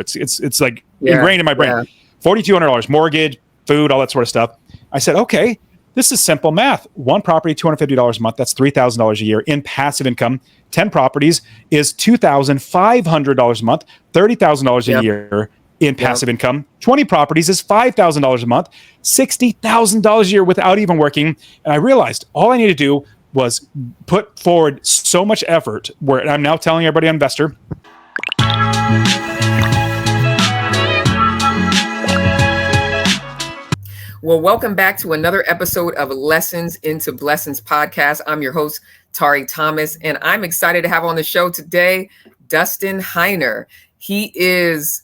It's like ingrained in my brain. $4,200 mortgage, food, all that sort of stuff. I said, okay, this is simple math. One property, $250 a month. That's $3,000 a year in passive income. 10 properties is $2,500 a month, $30,000 a year in passive income. 20 properties is $5,000 a month, $60,000 a year without even working. And I realized all I needed to do was put forward so much effort, where I'm now telling everybody I'm an investor. Well, welcome back to another episode of Lessons into Blessings podcast. I'm your host, Tari Thomas, and I'm excited to have on the show today, Dustin Heiner. He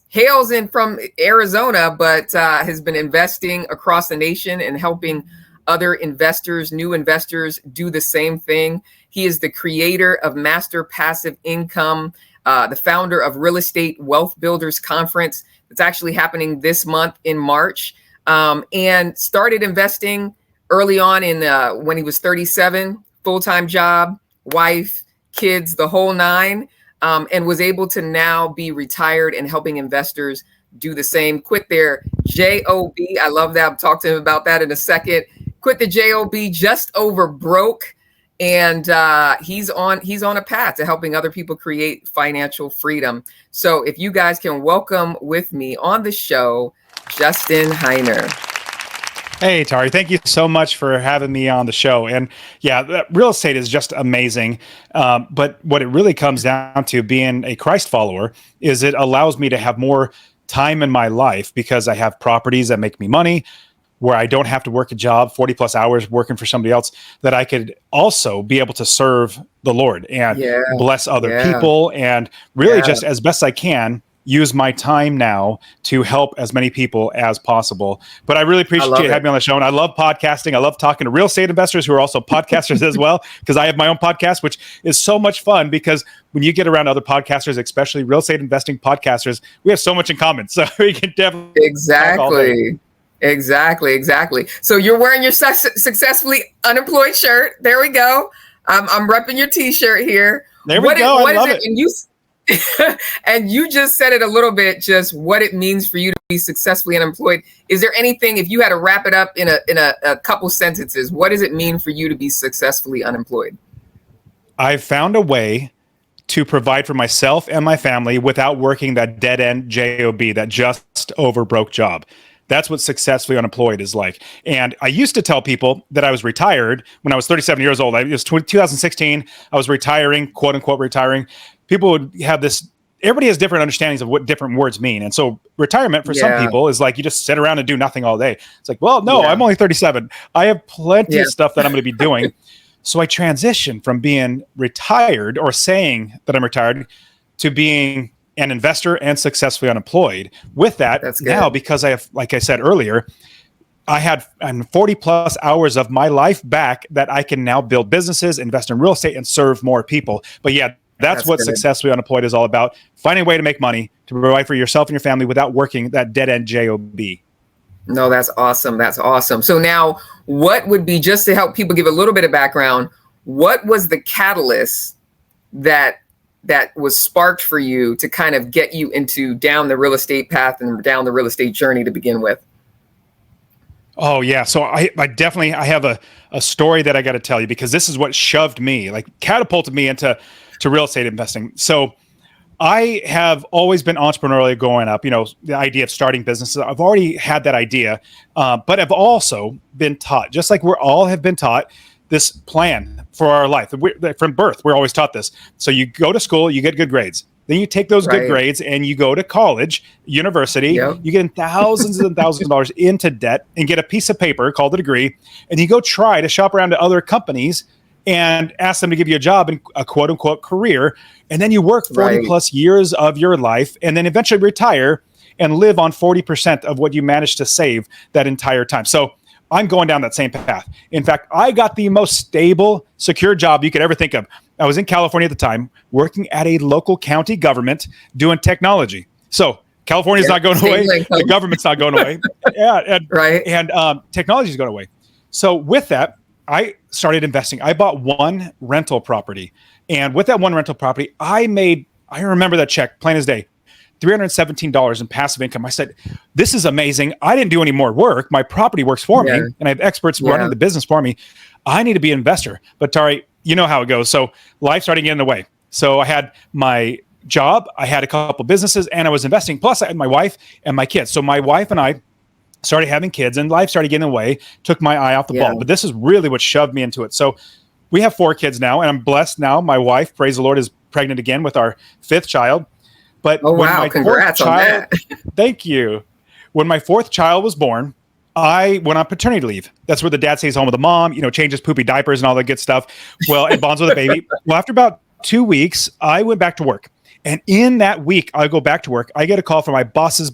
hails in from Arizona, but has been investing across the nation and helping other investors, new investors, do the same thing. He is the creator of Master Passive Income, the founder of Real Estate Wealth Builders Conference. It's actually happening this month in March. And started investing early on when he was 37, full-time job, wife, kids, the whole nine, and was able to now be retired and helping investors do the same. Quit their job. I love that. I'll talk to him about that in a second. Quit the job, just over broke. And he's on a path to helping other people create financial freedom. So if you guys can welcome with me on the show, Dustin Heiner. Hey, Tari, thank you so much for having me on the show. And yeah, real estate is just amazing. But what it really comes down to, being a Christ follower, is it allows me to have more time in my life because I have properties that make me money, where I don't have to work a job, 40 plus hours working for somebody else, that I could also be able to serve the Lord and bless other people, and really just as best I can use my time now to help as many people as possible. But I really appreciate you having me on the show. And I love podcasting. I love talking to real estate investors who are also podcasters as well, because I have my own podcast, which is so much fun, because when you get around other podcasters, especially real estate investing podcasters, we have so much in common. So we can definitely Exactly. So you're wearing your successfully unemployed shirt. There we go. I'm repping your t-shirt here. There we go. I love it. And you just said it a little bit, just what it means for you to be successfully unemployed. Is there anything, if you had to wrap it up in a couple sentences, what does it mean for you to be successfully unemployed? I've found a way to provide for myself and my family without working that dead end job, that just over broke job. That's what successfully unemployed is like. And I used to tell people that I was retired when I was 37 years old. It was 2016. I was retiring, quote unquote retiring. People would have this, everybody has different understandings of what different words mean. And so retirement for some people is like you just sit around and do nothing all day. It's like, well, no, I'm only 37. I have plenty of stuff that I'm going to be doing. So I transitioned from being retired, or saying that I'm retired, to being an investor and successfully unemployed. With that, now, because I have, like I said earlier, I'm 40 plus hours of my life back that I can now build businesses, invest in real estate, and serve more people. But that's what successfully unemployed is all about. Finding a way to make money to provide for yourself and your family without working that dead end job. No, that's awesome. That's awesome. So now, what would be, just to help people give a little bit of background, what was the catalyst that was sparked for you to kind of get you down the real estate path and down the real estate journey to begin with? Oh yeah. So I definitely, I have a story that I got to tell you, because this is what shoved me, like catapulted me into real estate investing. So I have always been entrepreneurial growing up, the idea of starting businesses. I've already had that idea, but I've also been taught, just like we all have been taught, this plan for our life. From birth, we're always taught this. So you go to school, you get good grades. Then you take those good grades and you go to college, university, you get thousands and thousands of dollars into debt and get a piece of paper called a degree. And you go try to shop around to other companies and ask them to give you a job in a quote unquote career. And then you work 40 plus years of your life and then eventually retire and live on 40% of what you managed to save that entire time. So I'm going down that same path. In fact, I got the most stable, secure job you could ever think of. I was in California at the time, working at a local county government doing technology. So California's not going away. The government's not going away. And technology is going away. So with that, I started investing. I bought one rental property. And with that one rental property, I remember that check, plain as day, $317 in passive income. I said, this is amazing. I didn't do any more work. My property works for me, and I have experts running the business for me. I need to be an investor. But Tari, you know how it goes. So life started getting in the way. So I had my job, I had a couple businesses, and I was investing. Plus I had my wife and my kids. So my wife and I started having kids, and life started getting in the way, took my eye off the ball. But this is really what shoved me into it. So we have 4 kids now, and I'm blessed now. My wife, praise the Lord, is pregnant again with our 5th child. But Congrats on that. Thank you. When my 4th child was born, I went on paternity leave. That's where the dad stays home with the mom, changes poopy diapers and all that good stuff. Well, and bonds with the baby. Well, after about 2 weeks, I went back to work. And in that week, I go back to work. I get a call from my boss's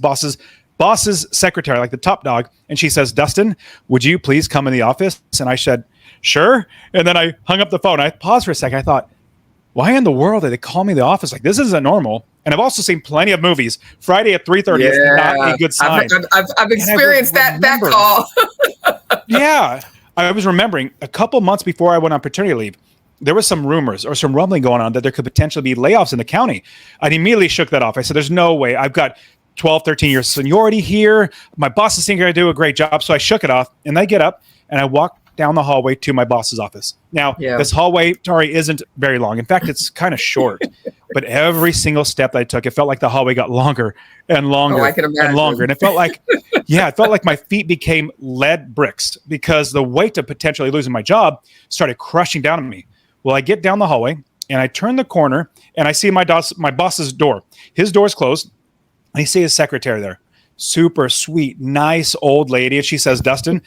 secretary, like the top dog. And she says, Dustin, would you please come in the office? And I said, sure. And then I hung up the phone. I paused for a second. I thought, why in the world did they call me in the office? Like, this isn't normal. And I've also seen plenty of movies. Friday at 3:30 is not a good sign. I've experienced that call. Yeah. I was remembering a couple months before I went on paternity leave, there was some rumors or some rumbling going on that there could potentially be layoffs in the county. I immediately shook that off. I said, there's no way. I've got 12, 13 years seniority here. My boss is thinking I do a great job. So I shook it off, and I get up and I walk down the hallway to my boss's office. Now, this hallway, Tari, isn't very long. In fact, it's kind of short. But every single step that I took, it felt like the hallway got longer and longer and longer. And it felt like, it felt like my feet became lead bricks because the weight of potentially losing my job started crushing down on me. Well, I get down the hallway and I turn the corner and I see my boss's door. His door's closed. And I see his secretary there. Super sweet, nice old lady. And she says, Dustin,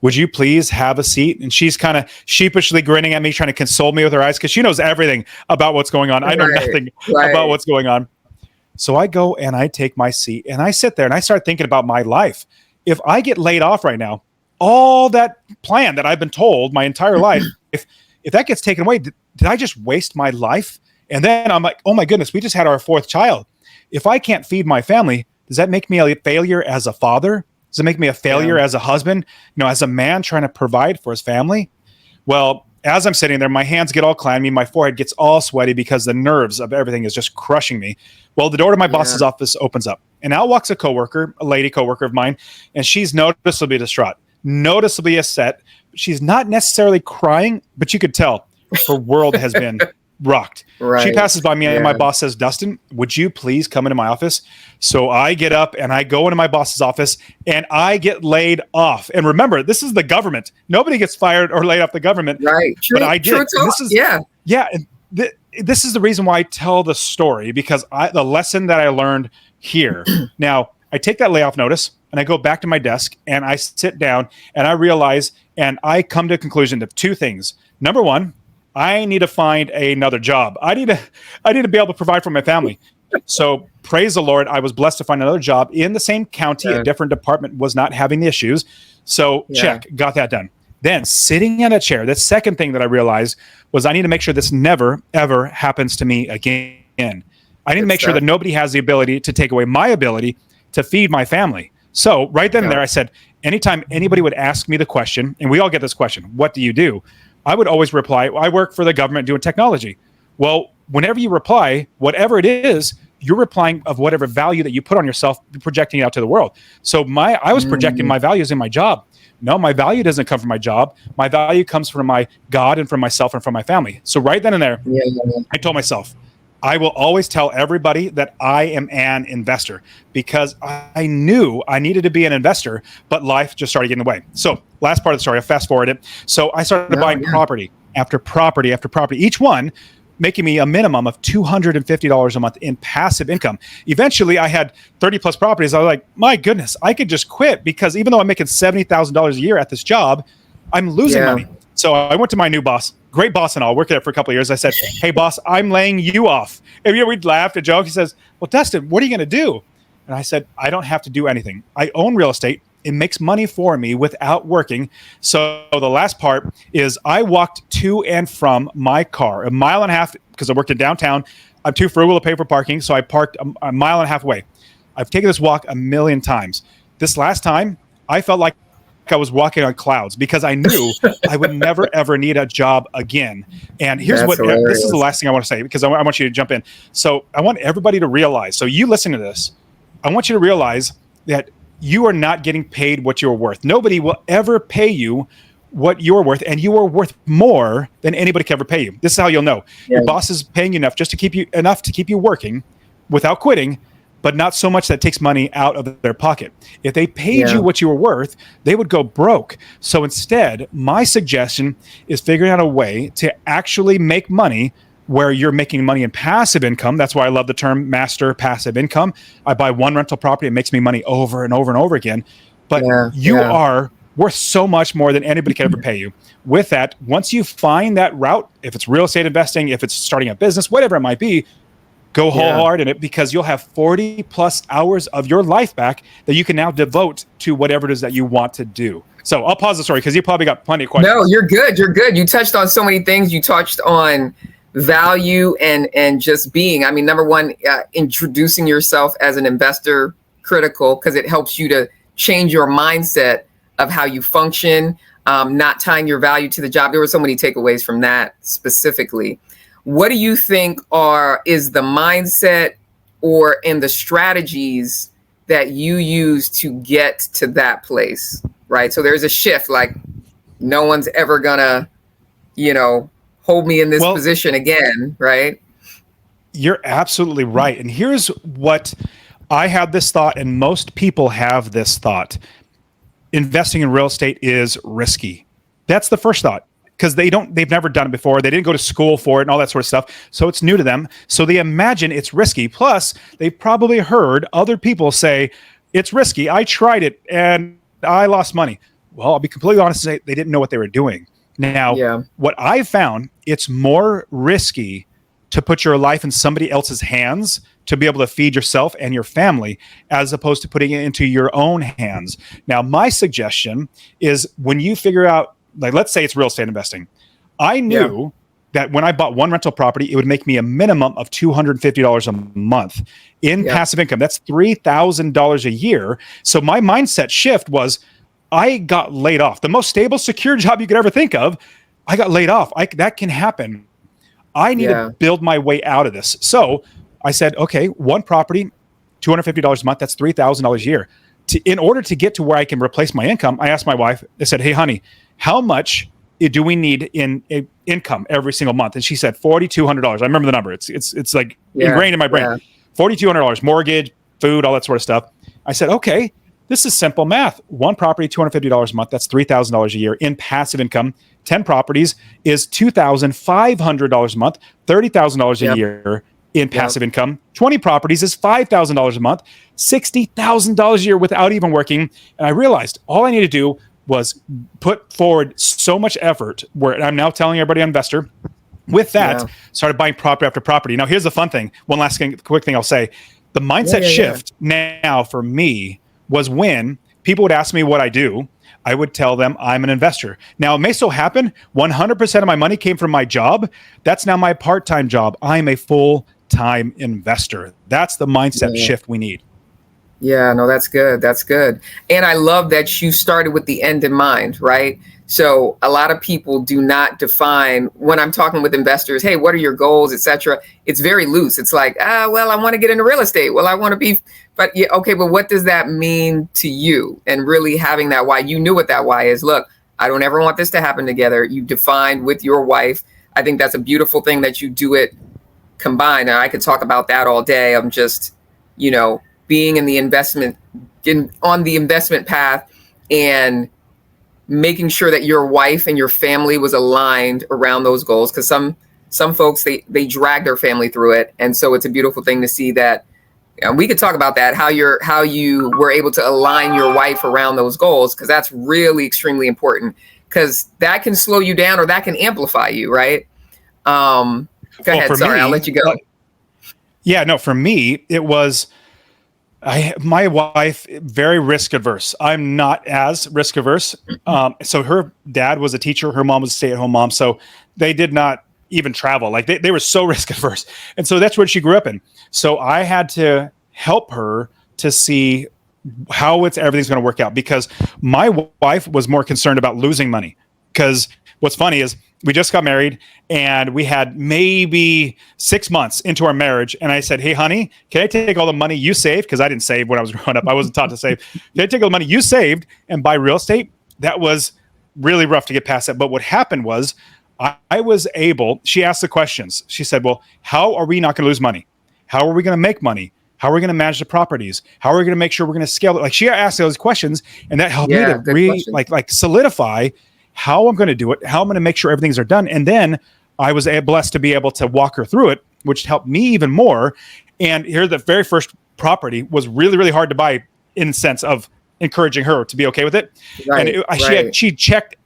would you please have a seat? And she's kind of sheepishly grinning at me, trying to console me with her eyes because she knows everything about what's going on. I know nothing about what's going on. So I go and I take my seat and I sit there and I start thinking about my life. If I get laid off right now, all that plan that I've been told my entire life, if that gets taken away, did I just waste my life? And then I'm like, oh my goodness, we just had our 4th child. If I can't feed my family, does that make me a failure as a father? Does it make me a failure as a husband? As a man trying to provide for his family? Well, as I'm sitting there, my hands get all clammy. My forehead gets all sweaty because the nerves of everything is just crushing me. Well, the door to my boss's office opens up. And out walks a lady coworker of mine. And she's noticeably distraught, noticeably upset. She's not necessarily crying, but you could tell her world has been rocked. She passes by me and my boss says, Dustin, would you please come into my office? So I get up and I go into my boss's office and I get laid off. And remember, this is the government. Nobody gets fired or laid off the government. Right. But I did. And this is the reason why I tell the story, because the lesson that I learned here. Now, I take that layoff notice and I go back to my desk and I sit down and I realize and I come to a conclusion of 2 things. Number 1, I need to find another job. I need to be able to provide for my family. So praise the Lord, I was blessed to find another job in the same county. A different department was not having the issues. So check, got that done. Then sitting in a chair, the second thing that I realized was I need to make sure this never, ever happens to me again. I need to make sure that nobody has the ability to take away my ability to feed my family. So right then and there, I said, anytime anybody would ask me the question, and we all get this question, what do you do? I would always reply, I work for the government doing technology. Well, whenever you reply, whatever it is, you're replying of whatever value that you put on yourself, projecting it out to the world. So I was projecting my values in my job. No, my value doesn't come from my job. My value comes from my God and from myself and from my family. So right then and there, I told myself, I will always tell everybody that I am an investor because I knew I needed to be an investor, but life just started getting in the way. So last part of the story, I fast forward it. So I started buying property after property after property, each one making me a minimum of $250 a month in passive income. Eventually I had 30 plus properties. I was like, my goodness, I could just quit because even though I'm making $70,000 a year at this job, I'm losing money. So I went to my new boss, great boss and all, worked there for a couple of years. I said, hey boss, I'm laying you off. And we'd laugh and joke. He says, well, Dustin, what are you going to do? And I said, I don't have to do anything. I own real estate. It makes money for me without working. So the last part is I walked to and from my car 1.5 miles because I worked in downtown. I'm too frugal to pay for parking. So I parked 1.5 miles away. I've taken this walk 1 million times. This last time I felt like I was walking on clouds because I knew I would never, ever need a job again. And here's That's this is the hilarious. last thing I want to say, because I want you to jump in. So I want everybody to realize, so you listen to this, I want you to realize that you are not getting paid what you're worth. Nobody will ever pay you what you're worth, and you are worth more than anybody can ever pay you. This is how you'll know. Yeah. Your boss is paying you enough just to keep you working without quitting, but not so much that takes money out of their pocket. If they paid you what you were worth, they would go broke. So instead, my suggestion is figuring out a way to actually make money where you're making money in passive income. That's why I love the term master passive income. I buy one rental property, it makes me money over and over and over again. But you are worth so much more than anybody can ever pay you. With that, once you find that route, if it's real estate investing, if it's starting a business, whatever it might be, go whole hard in it, because you'll have 40 plus hours of your life back that you can now devote to whatever it is that you want to do. So I'll pause the story because you probably got plenty of questions. No, you're good. You're good. You touched on so many things. You touched on value and just being. I mean, number one, introducing yourself as an investor, critical, because it helps you to change your mindset of how you function, not tying your value to the job. There were so many takeaways from that specifically. What do you think is the mindset or in the strategies that you use to get to that place, right? So there's a shift, like no one's ever gonna, hold me in this position again, right? You're absolutely right. And here's what I had this thought, and most people have this thought. Investing in real estate is risky. That's the first thought, because they've never done it before. They didn't go to school for it and all that sort of stuff. So it's new to them. So they imagine it's risky. Plus, they've probably heard other people say, it's risky. I tried it and I lost money. Well, I'll be completely honest and say they didn't know what they were doing. Now, what I've found, it's more risky to put your life in somebody else's hands to be able to feed yourself and your family, as opposed to putting it into your own hands. Now, my suggestion is, when you figure out, like, let's say it's real estate investing. I knew that when I bought one rental property, it would make me a minimum of $250 a month in passive income. That's $3,000 a year. So my mindset shift was, I got laid off. The most stable, secure job you could ever think of, I got laid off. That can happen. I need to build my way out of this. So I said, okay, one property, $250 a month, that's $3,000 a year. In order to get to where I can replace my income, I asked my wife, I said, hey, honey, how much do we need in income every single month? And she said $4,200. I remember the number. It's like ingrained in my brain. $4,200, mortgage, food, all that sort of stuff. I said, okay, this is simple math. One property, $250 a month. That's $3,000 a year in passive income. 10 properties is $2,500 a month, $30,000 a year in passive income. 20 properties is $5,000 a month, $60,000 a year without even working. And I realized all I needed to do was put forward so much effort, where I'm now telling everybody I'm an investor. With that, started buying property after property. Now, here's the fun thing. One last quick thing I'll say. The mindset shift now for me was when people would ask me what I do, I would tell them I'm an investor. Now, it may so happen 100% of my money came from my job. That's now my part-time job. I'm a full-time investor. That's the mindset shift we need. Yeah, no, that's good. That's good. And I love that you started with the end in mind, right? So a lot of people do not define, when I'm talking with investors, hey, what are your goals, et cetera? It's very loose. It's like, well, I want to get into real estate. Well, I want to be, but okay, but what does that mean to you? And really having that why. You knew what that why is. Look, I don't ever want this to happen together. You defined with your wife. I think that's a beautiful thing that you do it combined. And I could talk about that all day. I'm just, being in the on the investment path and making sure that your wife and your family was aligned around those goals. Because some folks, they drag their family through it. And so it's a beautiful thing to see that. And we could talk about that, how you were able to align your wife around those goals, because that's really extremely important, because that can slow you down or that can amplify you, right? Go ahead. Sorry, I'll let you go. For me, it was, my wife, very risk averse. I'm not as risk averse. So her dad was a teacher. Her mom was a stay-at-home mom. So they did not even travel. Like they were so risk averse. And so that's what she grew up in. So I had to help her to see how everything's going to work out, because my wife was more concerned about losing money. Because what's funny is we just got married and we had maybe 6 months into our marriage. And I said, hey, honey, can I take all the money you saved? Because I didn't save when I was growing up. I wasn't taught to save. Can I take all the money you saved and buy real estate? That was really rough to get past that. But what happened was I was able, she asked the questions. She said, well, how are we not going to lose money? How are we going to make money? How are we going to manage the properties? How are we going to make sure we're going to scale it? Like, she asked those questions, and that helped me to solidify how I'm going to do it, how I'm going to make sure everything's are done. And then I was blessed to be able to walk her through it, which helped me even more. And here, the very first property was really, really hard to buy, in the sense of encouraging her to be okay with it. Right, and she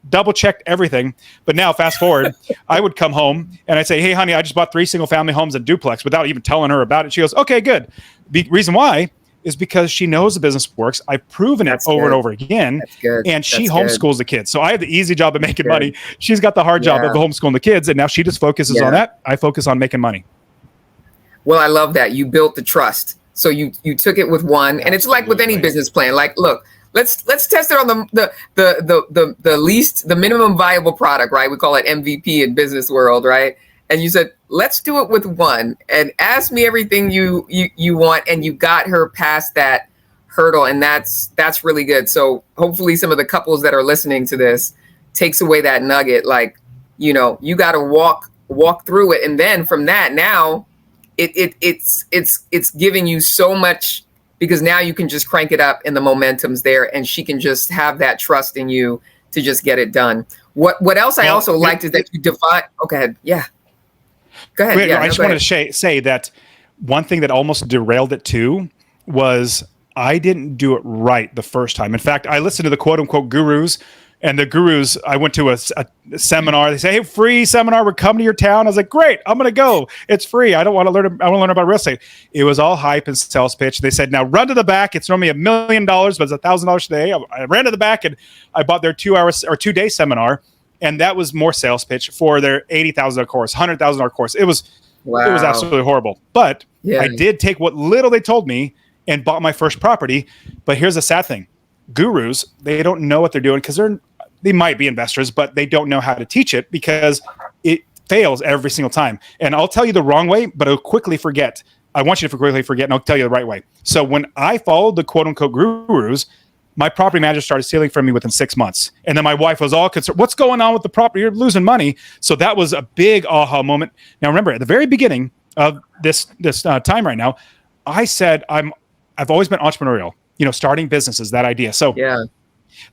double checked everything. But now, fast forward, I would come home and I'd say, hey, honey, I just bought 3 single family homes and duplex, without even telling her about it. She goes, okay, good. The reason why is because she knows the business works. I've proven it over and over again. And she homeschools the kids. So I have the easy job of making money. She's got the hard job of homeschooling the kids. And now she just focuses on that. I focus on making money. Well, I love that. You built the trust. So you took it with one. And it's like with any business plan. Like, look, let's test it on the minimum viable product, right? We call it MVP in business world, right? And you said, let's do it with one, and ask me everything you want. And you got her past that hurdle. And that's really good. So hopefully some of the couples that are listening to this takes away that nugget. Like, you got to walk through it. And then from that, now it's giving you so much, because now you can just crank it up and the momentum's there, and she can just have that trust in you to just get it done. What else I also liked is that you define. Okay, yeah. Go ahead. I just wanted to say that one thing that almost derailed it too was I didn't do it right the first time. In fact, I listened to the quote unquote gurus, and the gurus, I went to a seminar. They say, hey, free seminar, we're coming to your town. I was like, great, I'm going to go. It's free. I want to learn about real estate. It was all hype and sales pitch. They said, now run to the back. It's normally $1 million, but it's $1,000 today. I ran to the back and I bought their 2-day seminar. And that was more sales pitch for their $80,000 course, $100,000 course. It was absolutely horrible. But I did take what little they told me and bought my first property. But here's the sad thing. Gurus, they don't know what they're doing, because they might be investors, but they don't know how to teach it, because it fails every single time. And I'll tell you the wrong way, but I'll quickly forget. I want you to quickly forget, and I'll tell you the right way. So when I followed the quote unquote gurus, my property manager started stealing from me within 6 months. And then my wife was all concerned, what's going on with the property? You're losing money. So that was a big aha moment. Now, remember, at the very beginning of this time right now, I said, I've always been entrepreneurial, starting businesses, that idea. So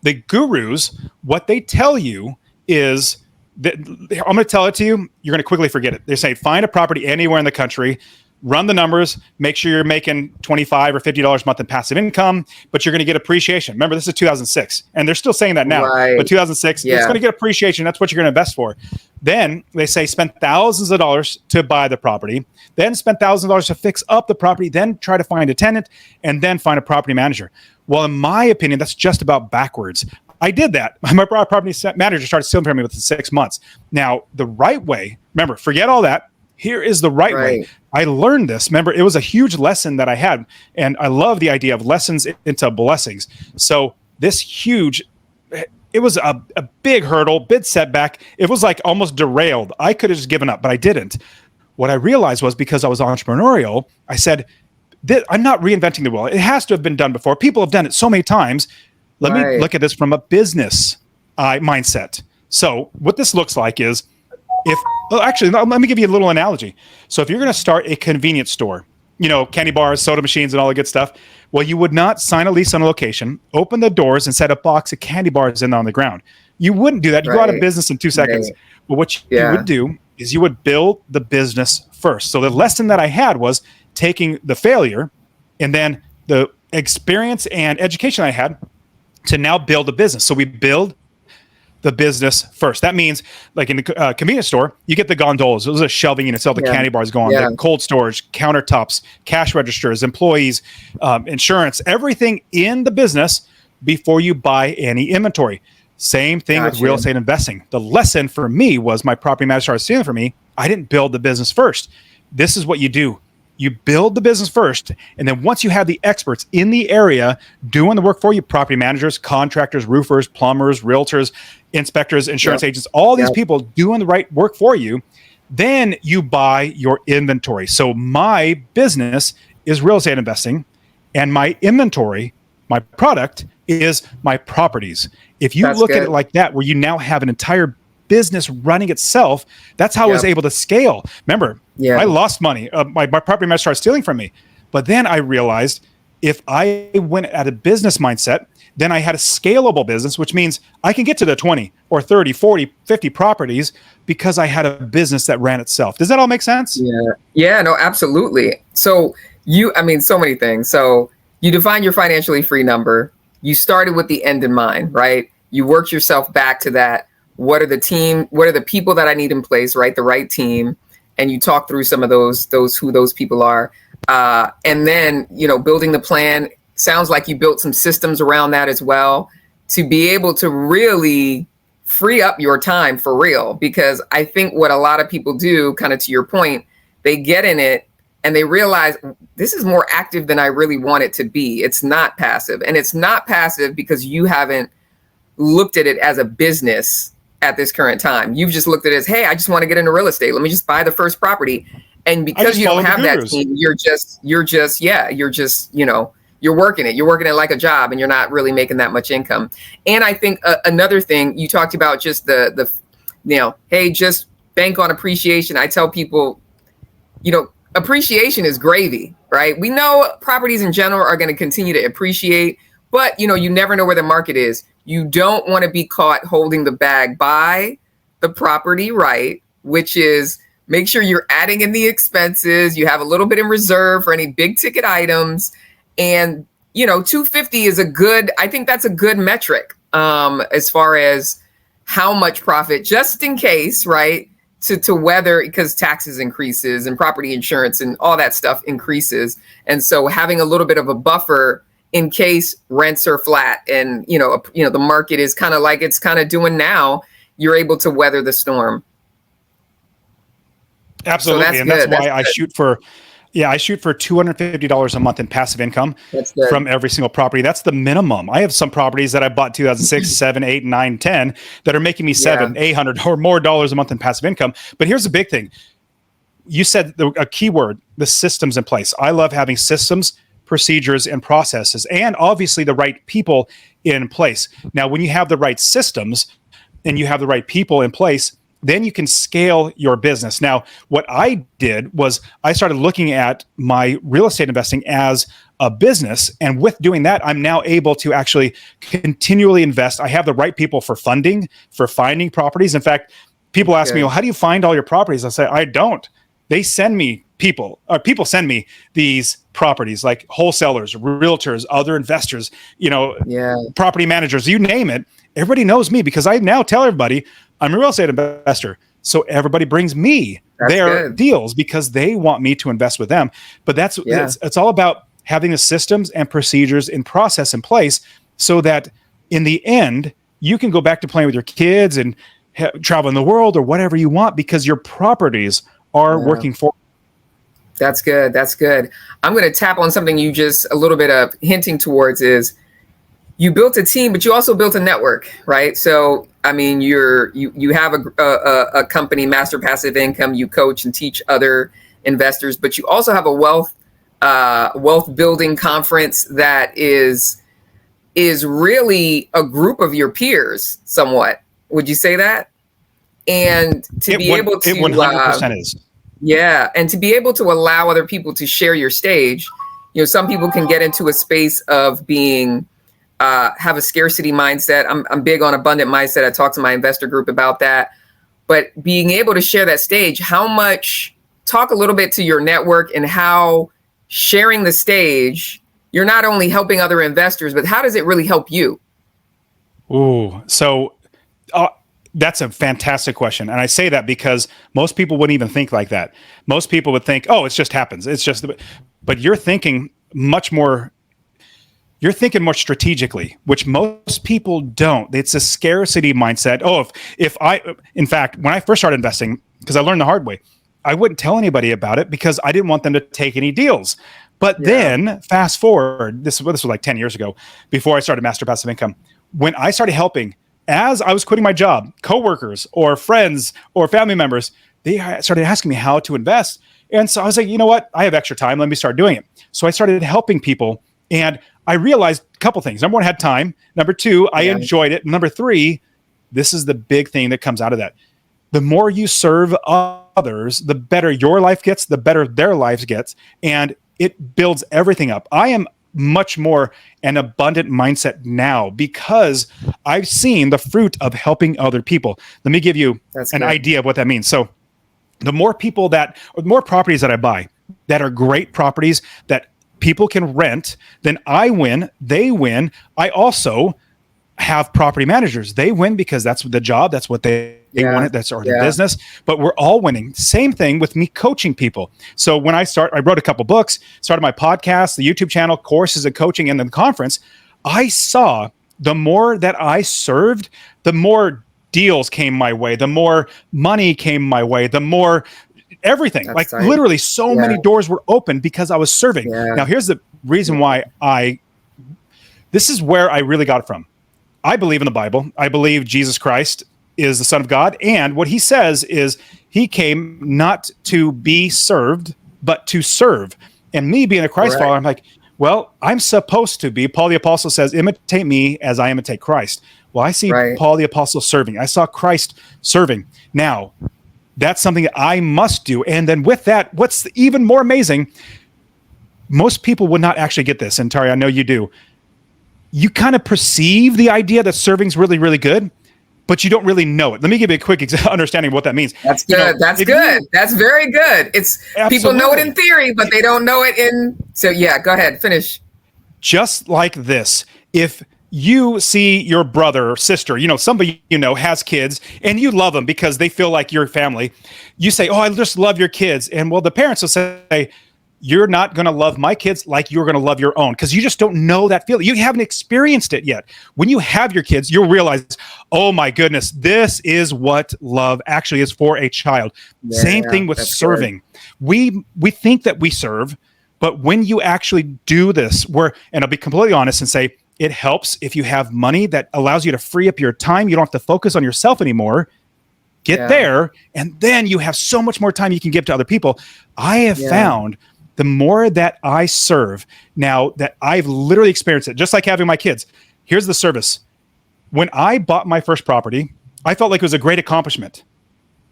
the gurus, what they tell you is that, I'm going to tell it to you, you're going to quickly forget it. They say, find a property anywhere in the country, run the numbers, make sure you're making $25 or $50 a month in passive income, but you're going to get appreciation. Remember, this is 2006, and they're still saying that now. Right. But 2006, it's going to get appreciation. That's what you're going to invest for. Then they say spend thousands of dollars to buy the property, then spend thousands of dollars to fix up the property, then try to find a tenant, and then find a property manager. Well, in my opinion, that's just about backwards. I did that. My property manager started stealing from me within 6 months. Now, the right way, remember, forget all that. Here is the right way. I learned this. Remember, it was a huge lesson that I had. And I love the idea of lessons into blessings. So this huge, it was a big hurdle, big setback. It was like almost derailed. I could have just given up, but I didn't. What I realized was, because I was entrepreneurial, I said, I'm not reinventing the wheel. It has to have been done before. People have done it so many times. Let me look at this from a business mindset. So what this looks like is, let me give you a little analogy. So if you're going to start a convenience store, candy bars, soda machines, and all the good stuff, well, you would not sign a lease on a location, open the doors, and set a box of candy bars in on the ground. You wouldn't do that. You go out of business in 2 seconds. But what you would do is you would build the business first. So the lesson that I had was taking the failure and then the experience and education I had to now build a business. So we build the business first. That means, like in the convenience store, you get the gondolas. Those are shelving units. All the candy bars go on. The cold storage, countertops, cash registers, employees, insurance, everything in the business before you buy any inventory. Same thing with real estate investing. The lesson for me was, my property manager started stealing from me. I didn't build the business first. This is what you do. You build the business first, and then once you have the experts in the area doing the work for you, property managers, contractors, roofers, plumbers, realtors, inspectors, insurance agents, all these people doing the right work for you, then you buy your inventory. So my business is real estate investing, and my inventory, my product, is my properties. If you look at it like that, where you now have an entire business running itself, that's how I was able to scale. Remember, I lost money. My property manager started stealing from me. But then I realized if I went at a business mindset, then I had a scalable business, which means I can get to the 20 or 30, 40, 50 properties because I had a business that ran itself. Does that all make sense? Yeah, no, absolutely. So so many things. So you define your financially free number. You started with the end in mind, right? You worked yourself back to that. What are the people that I need in place, right? The right team. And you talk through some of who those people are. And then, building the plan. Sounds like you built some systems around that as well to be able to really free up your time for real. Because I think what a lot of people do, kind of to your point, they get in it and they realize this is more active than I really want it to be. It's not passive. And it's not passive because you haven't looked at it as a business at this current time. You've just looked at it as, hey, I just want to get into real estate. Let me just buy the first property. And because you don't have that team, you're working it. You're working it like a job, and you're not really making that much income. And I think another thing you talked about, just hey, just bank on appreciation. I tell people, appreciation is gravy, right? We know properties in general are going to continue to appreciate, but you never know where the market is. You don't want to be caught holding the bag. Buy the property right, which is make sure you're adding in the expenses. You have a little bit in reserve for any big ticket items. And, 250 is I think that's a good metric as far as how much profit, just in case, right? To weather, because taxes increases and property insurance and all that stuff increases. And so having a little bit of a buffer in case rents are flat and, the market is kind of like it's kind of doing now, you're able to weather the storm. Absolutely. So that's why I shoot for $250 a month in passive income from every single property. That's the minimum. I have some properties that I bought 2006, 7, 8, 9, 10 that are making me $700 or more dollars a month in passive income. But here's the big thing. You said a key word, the systems in place. I love having systems, procedures, and processes, and obviously the right people in place. Now, when you have the right systems and you have the right people in place, then you can scale your business. Now, what I did was I started looking at my real estate investing as a business. And with doing that, I'm now able to actually continually invest. I have the right people for funding, for finding properties. In fact, people ask me, well, how do you find all your properties? I say, I don't. They send me people send me these properties, like wholesalers, realtors, other investors, property managers, you name it. Everybody knows me because I now tell everybody I'm a real estate investor. So everybody brings me their deals because they want me to invest with them. But it's all about having the systems and procedures and process in place so that in the end, you can go back to playing with your kids and travel in the world or whatever you want because your properties are working for you. That's good. That's good. I'm going to tap on something you just a little bit of hinting towards is you built a team, but you also built a network, right? So, I mean, you have a company, Master Passive Income. You coach and teach other investors, but you also have a wealth building conference that is really a group of your peers, somewhat. Would you say that? And to be able to 100% is. Yeah, and to be able to allow other people to share your stage, some people can get into a space of being have a scarcity mindset. I'm big on abundant mindset. I talk to my investor group about that. But being able to share that stage, talk a little bit to your network and how sharing the stage, you're not only helping other investors, but how does it really help you? Ooh, so that's a fantastic question. And I say that because most people wouldn't even think like that. Most people would think, oh, it just happens. But you're thinking more strategically, which most people don't. It's a scarcity mindset. Oh, in fact, when I first started investing, because I learned the hard way, I wouldn't tell anybody about it because I didn't want them to take any deals. But Yeah. then fast forward, this was like 10 years ago, before I started Master Passive Income, when I started helping, as I was quitting my job, coworkers or friends or family members, they started asking me how to invest. And so I was like, you know what? I have extra time. Let me start doing it. So I started helping people, and I realized a couple things. Number one, I had time. Number two, I enjoyed it. Number three, this is the big thing that comes out of that. The more you serve others, the better your life gets, the better their lives gets, and it builds everything up. I am much more an abundant mindset now because I've seen the fruit of helping other people. Let me give you an idea of what that means. So the more people the more properties that I buy that are great properties that people can rent, then I win, they win. I also have property managers. They win because that's the job. That's what they wanted. That's our business, but we're all winning. Same thing with me coaching people. So when I wrote a couple books, started my podcast, the YouTube channel, courses and coaching, and then the conference. I saw the more that I served, the more deals came my way, the more money came my way, the more everything. That's like literally so many doors were open because I was serving. Now here's the reason why this is where I really got it from. I believe in the Bible. I believe Jesus Christ is the Son of God. And what he says is he came not to be served, but to serve. And me being a Christ follower, I'm like, well, I'm supposed to be. Paul the Apostle says, imitate me as I imitate Christ. Well, I see Paul the Apostle serving. I saw Christ serving. Now, that's something that I must do. And then with that, what's even more amazing, most people would not actually get this. And Tari, I know you do. You kind of perceive the idea that serving is really, really good, but you don't really know it. Let me give you a quick understanding of what that means. That's good. That's good. That's very good. It's people know it in theory, but they don't know it in. So yeah, go ahead, finish. Just like this, if you see your brother or sister, somebody has kids and you love them because they feel like your family, you say, oh, I just love your kids. And well, the parents will say, you're not going to love my kids like you're going to love your own because you just don't know that feeling. You haven't experienced it yet. When you have your kids, you'll realize, oh my goodness, this is what love actually is for a child. Same thing with serving. Good. We think that we serve, but when you actually do this, and I'll be completely honest and say, it helps if you have money that allows you to free up your time. You don't have to focus on yourself anymore. Get there, and then you have so much more time you can give to other people. I have found the more that I serve, now that I've literally experienced it, just like having my kids. Here's the service. When I bought my first property, I felt like it was a great accomplishment.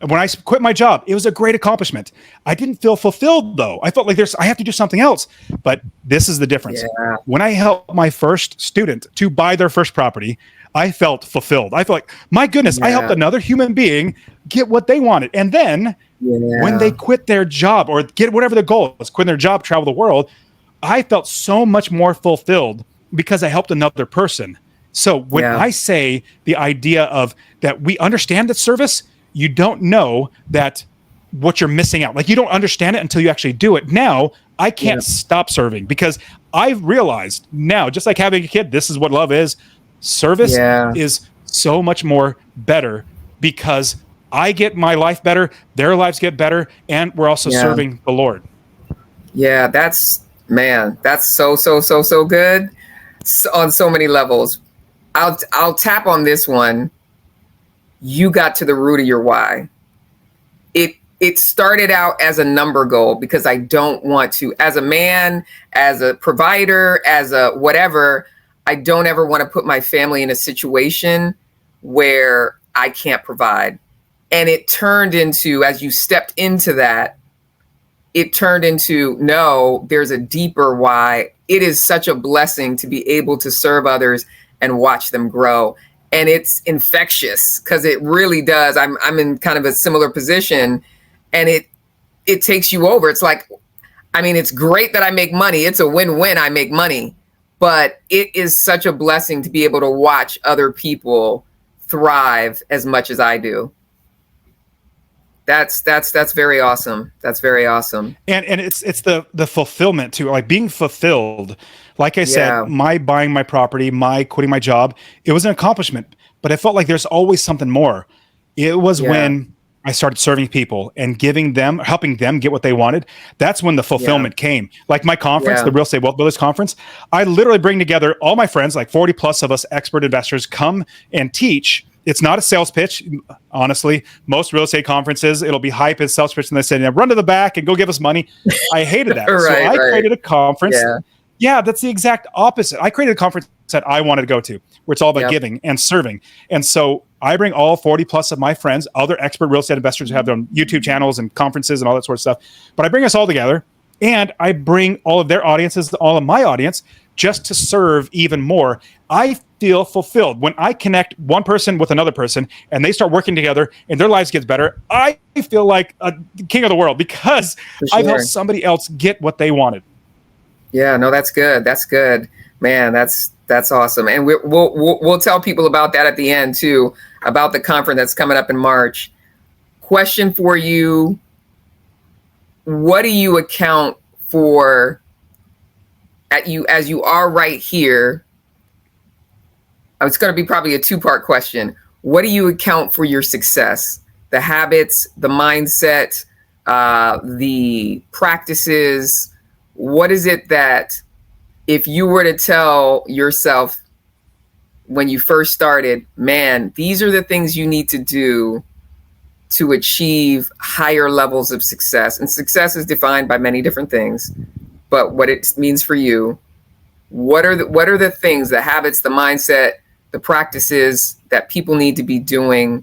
And when I quit my job, it was a great accomplishment. I didn't feel fulfilled, though. I felt like I have to do something else. But this is the difference. When I helped my first student to buy their first property, I felt fulfilled. I felt like, my goodness, I helped another human being get what they wanted. And then when they quit their job or get whatever their goal was, quit their job, travel the world, I felt so much more fulfilled because I helped another person. So when I say the idea of that we understand that service, you don't know that what you're missing out. Like you don't understand it until you actually do it. Now I can't stop serving because I've realized now, just like having a kid, this is what love is. Service is so much more better because I get my life better, their lives get better, and we're also serving the Lord. Yeah, that's so good on so many levels. I'll tap on this one. You got to the root of your why. It started out as a number goal because I don't want to, as a man, as a provider, as a whatever, I don't ever want to put my family in a situation where I can't provide. And it turned into, as you stepped into that, it turned into, no, there's a deeper why. It is such a blessing to be able to serve others and watch them grow. And it's infectious because it really does. I'm in kind of a similar position, and it takes you over. It's like, I mean, it's great that I make money. It's a win-win. I make money, but it is such a blessing to be able to watch other people thrive as much as I do. That's very awesome. That's very awesome. And it's the fulfillment too, like being fulfilled. Like I said, my buying my property, my quitting my job, it was an accomplishment, but I felt like there's always something more. It was when I started serving people and helping them get what they wanted. That's when the fulfillment came. Like my conference, the Real Estate Wealth Builders Conference, I literally bring together all my friends, like 40 plus of us expert investors, come and teach. It's not a sales pitch. Honestly, most real estate conferences, it'll be hype and sales pitch. And they say, run to the back and go give us money. I hated that. So I created a conference. Yeah, that's the exact opposite. I created a conference that I wanted to go to, where it's all about giving and serving. And so I bring all 40 plus of my friends, other expert real estate investors who have their own YouTube channels and conferences and all that sort of stuff. But I bring us all together, and I bring all of their audiences, all of my audience, just to serve even more. I feel fulfilled when I connect one person with another person and they start working together and their lives gets better. I feel like a king of the world because I've helped somebody else get what they wanted. Yeah, no, that's good. That's good, man. That's awesome. And we'll tell people about that at the end too, about the conference that's coming up in March. Question for you: what do you account for as you are right here? It's going to be probably a two-part question. What do you account for your success? The habits, the mindset, the practices. What is it that, if you were to tell yourself when you first started, man, these are the things you need to do to achieve higher levels of success? And success is defined by many different things, but what it means for you, what are the things, the habits, the mindset, the practices that people need to be doing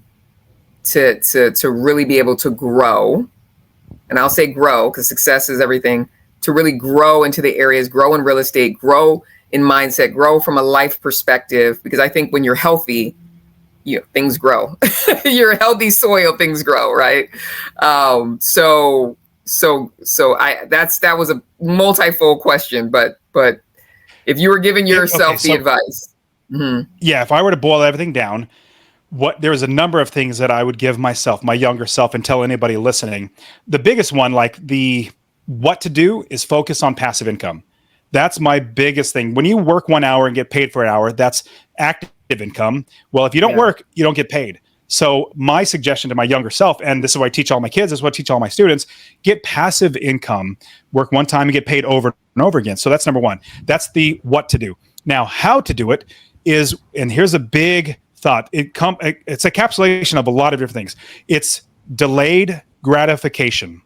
to really be able to grow? And I'll say grow because success is everything. To really grow into the areas, grow in real estate, grow in mindset, grow from a life perspective. Because I think when you're healthy, things grow. You're a healthy soil, things grow, right? That was a multifold question, but if you were giving yourself the advice. Mm-hmm. Yeah, if I were to boil everything down, there's a number of things that I would give myself, my younger self, and tell anybody listening. The biggest one, what to do, is focus on passive income. That's my biggest thing. When you work 1 hour and get paid for an hour, that's active income. Well, if you don't work, you don't get paid. So my suggestion to my younger self, and this is what I teach all my kids, this is what I teach all my students, get passive income, work one time and get paid over and over again. So that's number one. That's the what to do. Now, how to do it is, and here's a big thought. It's a encapsulation of a lot of different things. It's delayed gratification.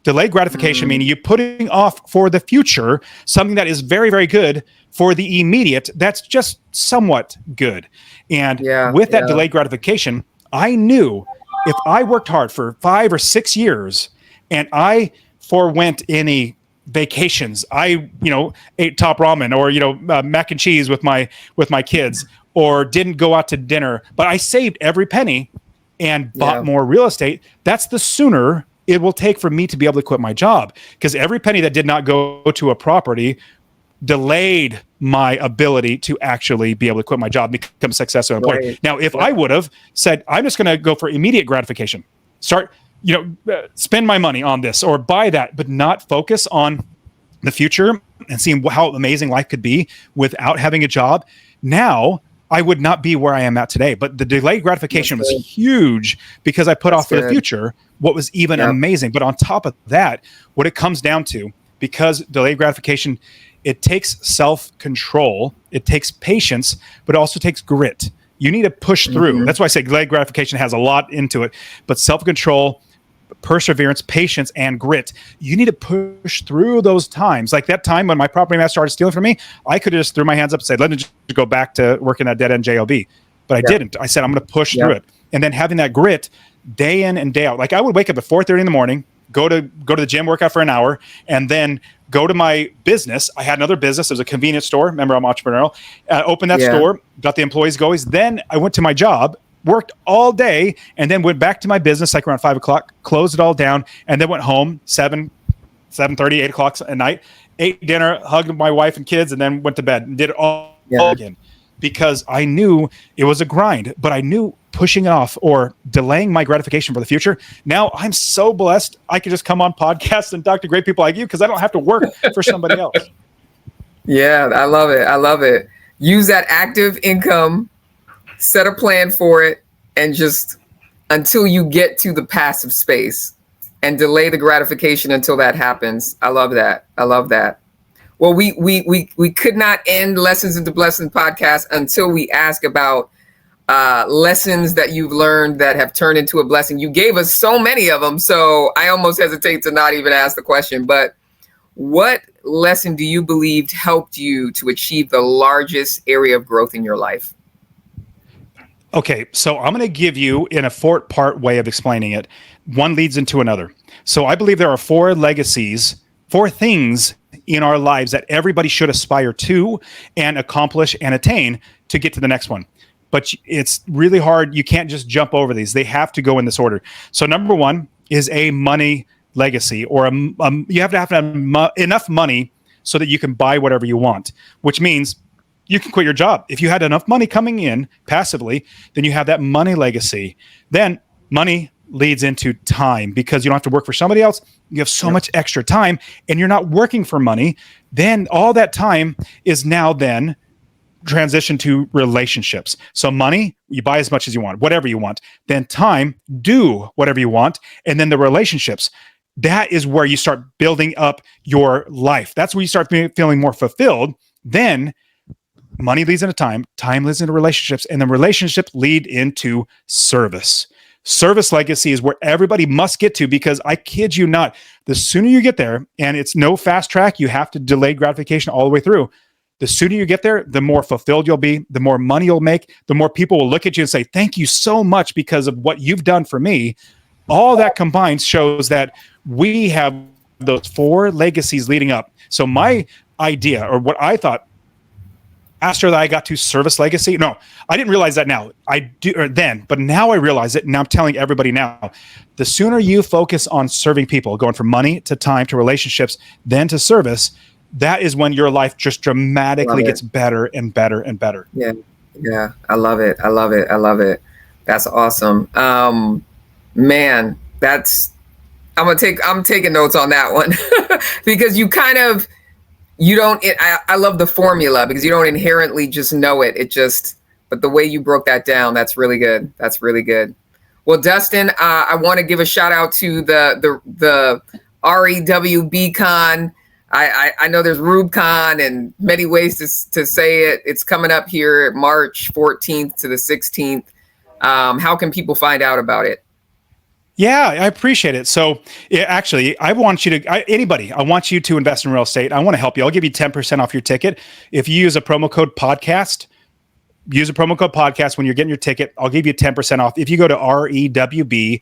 Delayed gratification meaning you're putting off for the future something that is very, very good for the immediate that's just somewhat good. And with that delayed gratification, I knew if I worked hard for 5 or 6 years and I forewent any vacations, I ate top ramen or mac and cheese with my kids, or didn't go out to dinner, but I saved every penny and bought more real estate, that's the sooner it will take for me to be able to quit my job, because every penny that did not go to a property delayed my ability to actually be able to quit my job and become a successful employee. Right. Now, if I would have said, I'm just going to go for immediate gratification, start, spend my money on this or buy that, but not focus on the future and seeing how amazing life could be without having a job, now I would not be where I am at today. But the delayed gratification was huge because I put off for the future what was even amazing. But on top of that, what it comes down to, because delayed gratification, it takes self-control, it takes patience, but it also takes grit. You need to push through. That's why I say delayed gratification has a lot into it, but self-control, perseverance, patience, and grit. You need to push through those times. Like that time when my property man started stealing from me, I could have just threw my hands up and said, let me just go back to working that dead-end job. But I didn't. I said, I'm going to push through it. And then having that grit day in and day out. Like I would wake up at 4:30 in the morning, go to the gym, work out for an hour, and then go to my business. I had another business. It was a convenience store. Remember, I'm entrepreneurial. Opened that store, got the employees going. Then I went to my job, worked all day, and then went back to my business like around 5 o'clock, closed it all down, and then went home 7:30, 8 o'clock at night, ate dinner, hugged my wife and kids, and then went to bed and did it all again. Because I knew it was a grind, but I knew pushing it off or delaying my gratification for the future. Now I'm so blessed. I could just come on podcasts and talk to great people like you because I don't have to work for somebody else. Yeah, I love it. I love it. Use that active income, set a plan for it, and just until you get to the passive space and delay the gratification until that happens. I love that. I love that. Well, we could not end Lessons into Blessings podcast until we ask about lessons that you've learned that have turned into a blessing. You gave us so many of them, so I almost hesitate to not even ask the question. But what lesson do you believe helped you to achieve the largest area of growth in your life? Okay, so I'm going to give you in a four-part way of explaining it. One leads into another. So I believe there are four legacies, four things in our lives that everybody should aspire to and accomplish and attain to get to the next one. But it's really hard. You can't just jump over these. They have to go in this order. So number one is a money legacy, or you have to have enough money so that you can buy whatever you want, which means you can quit your job. If you had enough money coming in passively, then you have that money legacy. Then money leads into time, because you don't have to work for somebody else. You have so much extra time and you're not working for money. Then all that time is now then transition to relationships. So money, you buy as much as you want, whatever you want. Then time, do whatever you want. And then the relationships, that is where you start building up your life. That's where you start feeling more fulfilled. Then money leads into time leads into relationships, and then relationships lead into service. Service legacy is where everybody must get to, because I kid you not, the sooner you get there, and it's no fast track, you have to delay gratification all the way through. The sooner you get there, the more fulfilled you'll be, the more money you'll make, the more people will look at you and say, thank you so much because of what you've done for me. All that combined shows that we have those four legacies leading up. So my idea, or what I thought after that I got to service legacy, no, I didn't realize that now. I do then, but now I realize it, and I'm telling everybody now. The sooner you focus on serving people, going from money to time to relationships, then to service, that is when your life just dramatically gets better and better and better. Yeah. I love it. I love it. I love it. That's awesome. Man, I'm taking notes on that one because I love the formula, because you don't inherently just know it. But the way you broke that down, that's really good. That's really good. Well, Dustin, I want to give a shout out to the REWBCon. I know there's RubeCon and many ways to say it. It's coming up here March 14th to the 16th. How can people find out about it? Yeah, I appreciate it. So actually, I want you to invest in real estate. I want to help you. I'll give you 10% off your ticket. If you use a promo code podcast, when you're getting your ticket. I'll give you 10% off. If you go to REWBCON,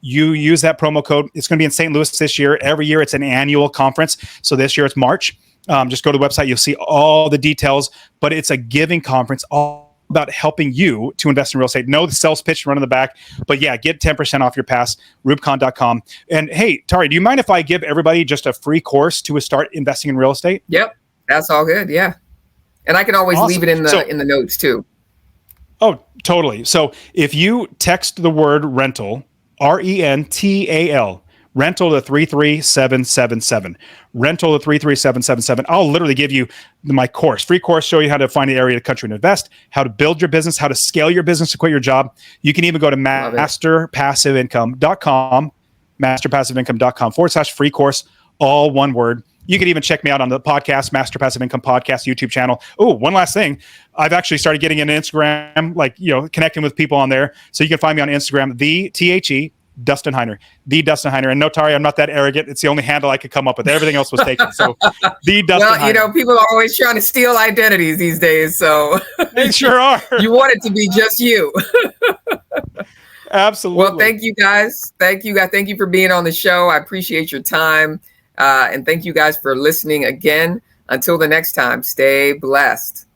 you use that promo code. It's going to be in St. Louis this year. Every year it's an annual conference. So this year it's March. Just go to the website. You'll see all the details, but it's a giving conference all about helping you to invest in real estate. No sales pitch run in the back, but yeah, get 10% off your pass, rubcon.com. And hey, Tari, do you mind if I give everybody just a free course to start investing in real estate? Yep. That's all good. Yeah. And I can always leave it in the notes too. Oh, totally. So if you text the word rental, RENTAL, rental to 33777, rental to 33777. I'll literally give you my free course, show you how to find the area of the country to invest, how to build your business, how to scale your business to quit your job. You can even go to masterpassiveincome.com, masterpassiveincome.com/free course, all one word. You can even check me out on the podcast, Master Passive Income Podcast YouTube channel. Oh, one last thing. I've actually started getting into Instagram, connecting with people on there. So you can find me on Instagram, Dustin Heiner, the Dustin Heiner. And no, Tari, I'm not that arrogant. It's the only handle I could come up with. Everything else was taken. So the Dustin Heiner. People are always trying to steal identities these days. So they sure are. You want it to be just you. Absolutely. Well, thank you guys. Thank you for being on the show. I appreciate your time. And thank you guys for listening again. Until the next time, stay blessed.